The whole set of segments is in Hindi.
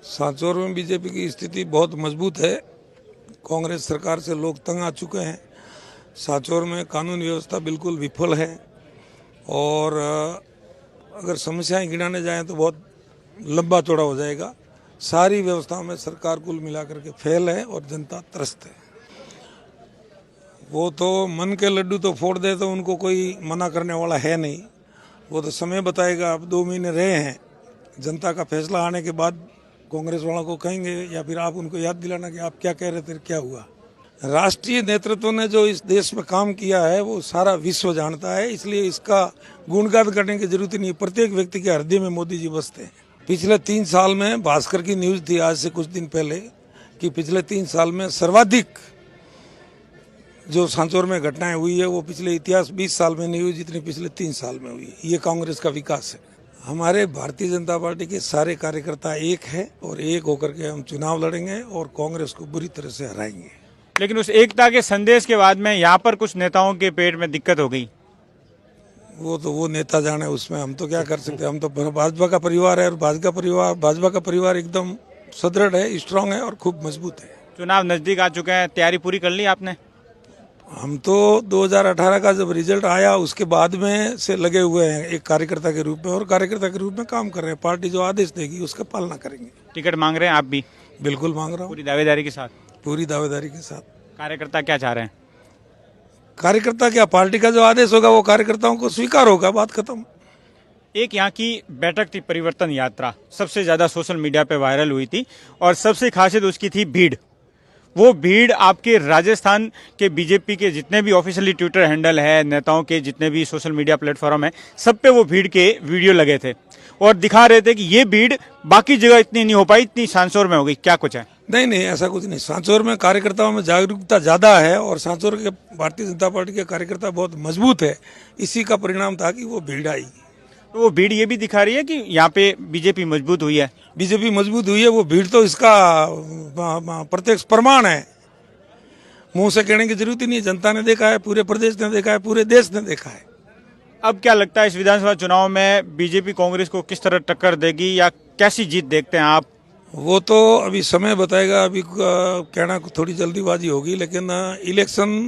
सांचौर में बीजेपी की स्थिति बहुत मजबूत है। कांग्रेस सरकार से लोग तंग आ चुके हैं। सांचौर में कानून व्यवस्था बिल्कुल विफल है और अगर समस्याएं गिनाने जाएं तो बहुत लंबा चौड़ा हो जाएगा। सारी व्यवस्थाओं में सरकार कुल मिलाकर के फेल है और जनता त्रस्त है। वो तो मन के लड्डू तो फोड़ दे तो उनको कोई मना करने वाला है नहीं। वो तो समय बताएगा। अब 2 महीने रहे हैं, जनता का फैसला आने के बाद कांग्रेस वालों को कहेंगे या फिर आप उनको याद दिलाना कि आप क्या कह रहे थे, क्या हुआ। राष्ट्रीय नेतृत्व ने जो इस देश में काम किया है वो सारा विश्व जानता है, इसलिए इसका गुणगान करने की जरूरत नहीं। प्रत्येक व्यक्ति के हृदय में मोदी जी बसते हैं। पिछले 3 साल में भास्कर की न्यूज थी आज से कुछ दिन पहले कि पिछले 3 साल में सर्वाधिक जो सांचौर में घटनाएं हुई है वो पिछले इतिहास 20 साल में नहीं हुई जितनी पिछले 3 साल में हुई। ये कांग्रेस का विकास है। हमारे भारतीय जनता पार्टी के सारे कार्यकर्ता एक है और एक होकर के हम चुनाव लड़ेंगे और कांग्रेस को बुरी तरह से हराएंगे। लेकिन उस एकता के संदेश के बाद में यहाँ पर कुछ नेताओं के पेट में दिक्कत हो गई। वो नेता जाने, उसमें हम तो क्या कर सकते हैं। हम तो भाजपा का परिवार है और भाजपा का परिवार एकदम सुदृढ़ है, स्ट्रांग है और खूब मजबूत है। चुनाव नजदीक आ चुके हैं, तैयारी पूरी कर ली आपने? हम तो 2018 का जब रिजल्ट आया उसके बाद में से लगे हुए हैं एक कार्यकर्ता के रूप में और कार्यकर्ता के रूप में काम कर रहे हैं। पार्टी जो आदेश देगी उसका पालना करेंगे। टिकट मांग रहे हैं आप भी? बिल्कुल मांग रहा हूँ, पूरी दावेदारी के साथ। पूरी दावेदारी के साथ। कार्यकर्ता क्या चाह रहे हैं? कार्यकर्ता क्या, पार्टी का जो आदेश होगा वो कार्यकर्ताओं को स्वीकार होगा, बात खत्म। एक यहाँ की बैठक थी परिवर्तन यात्रा, सबसे ज्यादा सोशल मीडिया पे वायरल हुई थी और सबसे खासियत उसकी थी भीड़। वो भीड़ आपके राजस्थान के बीजेपी के जितने भी ऑफिशियली ट्विटर हैंडल है, नेताओं के जितने भी सोशल मीडिया प्लेटफॉर्म है, सब पे वो भीड़ के वीडियो लगे थे और दिखा रहे थे कि ये भीड़ बाकी जगह इतनी नहीं हो पाई, इतनी सांचौर में हो गई। क्या कुछ है? नहीं, ऐसा कुछ नहीं। सांचौर में कार्यकर्ताओं में जागरूकता ज्यादा है और सांचौर के भारतीय जनता पार्टी के कार्यकर्ता बहुत मजबूत है। इसी का परिणाम था कि वो भीड़ आई। तो वो भीड़ ये भी दिखा रही है कि यहाँ पे बीजेपी मजबूत हुई है। बीजेपी मजबूत हुई है, वो भीड़ तो इसका प्रत्यक्ष प्रमाण है। मुंह से कहने की जरूरत ही नहीं। जनता ने देखा है, पूरे प्रदेश ने देखा है, पूरे देश ने देखा है। अब क्या लगता है इस विधानसभा चुनाव में बीजेपी कांग्रेस को किस तरह टक्कर देगी या कैसी जीत देखते हैं आप? वो तो अभी समय बताएगा। अभी कहना थोड़ी जल्दीबाजी होगी, लेकिन इलेक्शन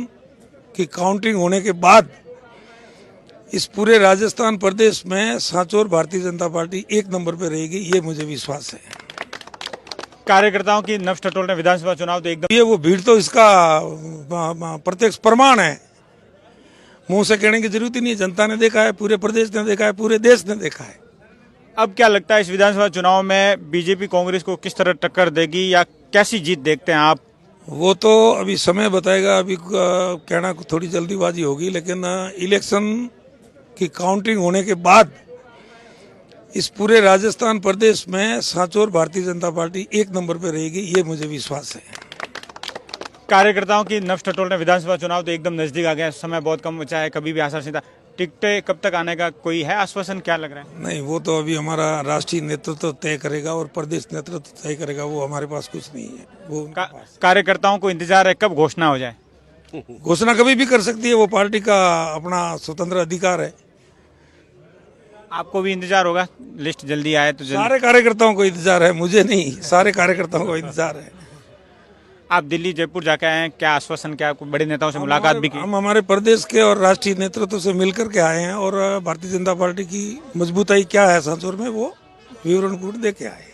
की काउंटिंग होने के बाद इस पूरे राजस्थान प्रदेश में सांचौर भारतीय जनता पार्टी 1 नंबर पे रहेगी, ये मुझे विश्वास है। कार्यकर्ताओं की नब्ज टटोलने विधानसभा चुनाव तो एकदम, ये वो भीड़ तो इसका प्रत्यक्ष प्रमाण है। मुंह से कहने की जरूरत ही नहीं। जनता ने देखा है, पूरे प्रदेश ने देखा है, पूरे देश ने देखा है। अब क्या लगता है इस विधानसभा चुनाव में बीजेपी कांग्रेस को किस तरह टक्कर देगी या कैसी जीत देखते हैं आप? वो तो अभी समय बताएगा। अभी कहना थोड़ी जल्दीबाजी होगी, लेकिन इलेक्शन की काउंटिंग होने के बाद इस पूरे राजस्थान प्रदेश में सांचौर भारतीय जनता पार्टी 1 नंबर पे रहेगी, ये मुझे विश्वास है। कार्यकर्ताओं की नब्ज टटोलने विधानसभा चुनाव तो एकदम नजदीक आ गया, समय बहुत कम बचा है, कभी भी आचार संहिता, टिकटें कब तक आने का कोई है आश्वासन? क्या लग रहा है? नहीं, वो तो अभी हमारा राष्ट्रीय नेतृत्व तय करेगा और प्रदेश नेतृत्व तय करेगा। वो हमारे पास कुछ नहीं है। वो कार्यकर्ताओं को इंतजार है कब घोषणा हो जाए? घोषणा कभी भी कर सकती है, वो पार्टी का अपना स्वतंत्र अधिकार है। आपको भी इंतजार होगा, लिस्ट जल्दी आए तो जल्दी। सारे कार्यकर्ताओं को इंतजार है, मुझे नहीं, सारे कार्यकर्ताओं को इंतजार है। आप दिल्ली जयपुर जाके आए हैं, क्या आश्वासन, क्या बड़े नेताओं से मुलाकात भी की? हम हमारे प्रदेश के और राष्ट्रीय नेतृत्व से मिलकर के आए हैं और भारतीय जनता पार्टी की मजबूताई क्या है सांचौर में वो विवरण पूर्ण दे के आए।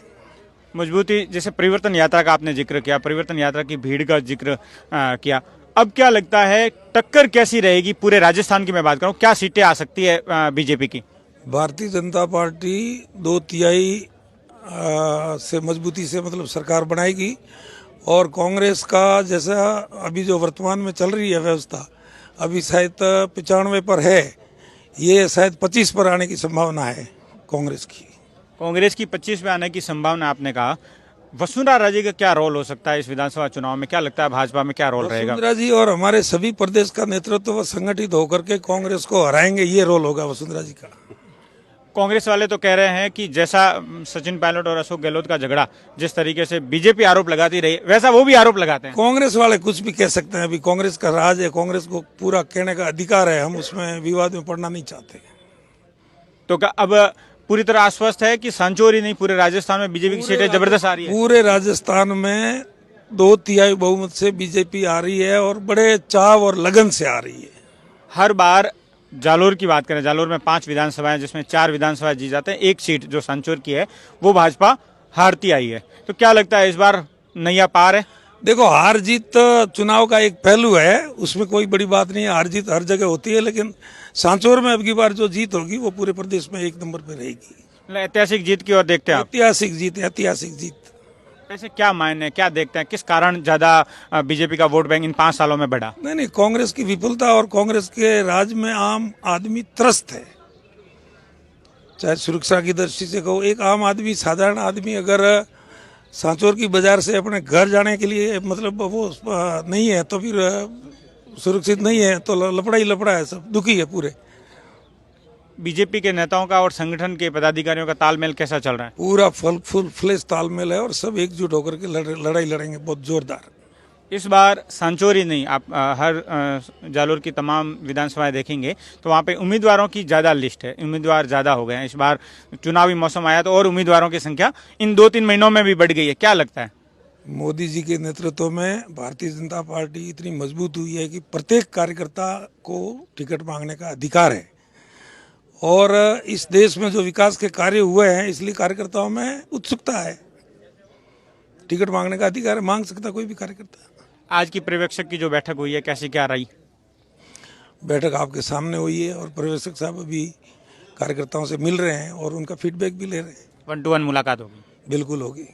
मजबूती, जैसे परिवर्तन यात्रा का आपने जिक्र किया, परिवर्तन यात्रा की भीड़ का जिक्र किया, अब क्या लगता है टक्कर कैसी रहेगी? पूरे राजस्थान की मैं बात करूं, क्या सीटें आ सकती है बीजेपी की? भारतीय जनता पार्टी 2/3 से मजबूती से मतलब सरकार बनाएगी और कांग्रेस का जैसा अभी जो वर्तमान में चल रही है व्यवस्था, अभी शायद 95 पर है, ये शायद 25 पर आने की संभावना है कांग्रेस की। कांग्रेस की 25 पे आने की संभावना आपने कहा। वसुंधरा राजे का क्या रोल हो सकता है इस विधानसभा चुनाव में? क्या लगता है भाजपा में क्या रोल रहेगा? वसुंधरा जी और हमारे सभी प्रदेश का नेतृत्व संगठित होकर के कांग्रेस को हराएंगे, ये रोल होगा वसुंधरा जी का। कांग्रेस वाले तो कह रहे हैं कि जैसा सचिन पायलट और अशोक गहलोत का झगड़ा, जिस तरीके से बीजेपी आरोप लगाती रही, वैसा वो भी आरोप लगाते हैं। कांग्रेस वाले कुछ भी कह सकते हैं, अभी कांग्रेस का राज है, कांग्रेस को पूरा कहने का अधिकार है, हम उसमें विवाद में पड़ना नहीं चाहते। तो अब पूरी तरह आश्वस्त है कि सांचौर ही नहीं पूरे राजस्थान में बीजेपी की सीटें जबरदस्त आ रही है? पूरे राजस्थान में 2/3 बहुमत से बीजेपी आ रही है और बड़े चाव और लगन से आ रही है। हर बार जालोर की बात करें, जालोर में 5 विधानसभाएं जिसमें 4 विधानसभा जीत जाते हैं, एक सीट जो सांचौर की है वो भाजपा हारती आई है। तो क्या लगता है इस बार नैया पार है? देखो, हार जीत चुनाव का एक पहलू है, उसमें कोई बड़ी बात नहीं है। हार जीत हर जगह होती है, लेकिन सांचौर में अब की बार जो जीत होगी वो पूरे प्रदेश में 1 नंबर पे रहेगी। मतलब ऐतिहासिक जीत की ओर देखते हैं आप? ऐतिहासिक जीत, ऐतिहासिक जीत। ऐसे क्या मायने, क्या देखते हैं, किस कारण ज्यादा बीजेपी का वोट बैंक इन 5 सालों में बढ़ा? नहीं, कांग्रेस की विफलता और कांग्रेस के राज में आम आदमी त्रस्त है। चाहे सुरक्षा की दृष्टि से कहो, एक आम आदमी, साधारण आदमी अगर सांचौर की बाजार से अपने घर जाने के लिए मतलब वो नहीं है तो फिर सुरक्षित नहीं है तो लफड़ा ही लफड़ा है, सब दुखी है पूरे। बीजेपी के नेताओं का और संगठन के पदाधिकारियों का तालमेल कैसा चल रहा है? पूरा फुल फ्लेश तालमेल है और सब एकजुट होकर के लड़ाई लड़ेंगे बहुत जोरदार। इस बार सांचौर ही नहीं, आप हर जालोर की तमाम विधानसभाएं देखेंगे तो वहाँ पे उम्मीदवारों की ज़्यादा लिस्ट है, उम्मीदवार ज़्यादा हो गए हैं। इस बार चुनावी मौसम आया तो और उम्मीदवारों की संख्या इन 2-3 महीनों में भी बढ़ गई है। क्या लगता है? मोदी जी के नेतृत्व में भारतीय जनता पार्टी इतनी मजबूत हुई है कि प्रत्येक कार्यकर्ता को टिकट मांगने का अधिकार है और इस देश में जो विकास के कार्य हुए हैं इसलिए कार्यकर्ताओं में उत्सुकता है। टिकट मांगने का अधिकार है, मांग सकता कोई भी कार्यकर्ता। आज की पर्यवेक्षक की जो बैठक हुई है कैसी क्या रही? बैठक आपके सामने हुई है और पर्यवेक्षक साहब अभी कार्यकर्ताओं से मिल रहे हैं और उनका फीडबैक भी ले रहे हैं। 1-to-1 मुलाकात होगी? बिल्कुल होगी।